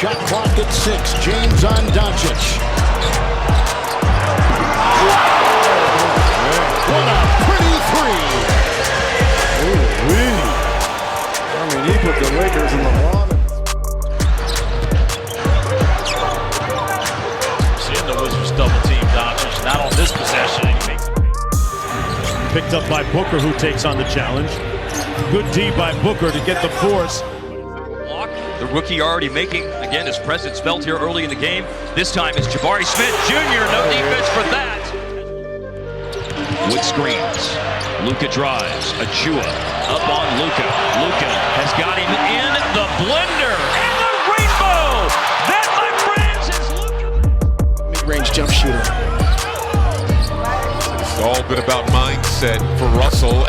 Shot clock at 6. James on doncic. What a pretty three. Ooh-wee. I mean, he put the Lakers in the bottom. Seeing the Wizards double team doncic, not on this possession. He makes it. Picked up by Booker, who takes on the challenge. Good D by Booker to get the force. The rookie already making, again, his presence felt here early in the game. This time it's Jabari Smith Jr. No defense for that. Wood screens. Luka drives. Achua up on Luka. Luka has got him in the blender. And the rainbow! That, my friends, is Luka. Mid-range jump shooter. It's all been about mindset for Russell.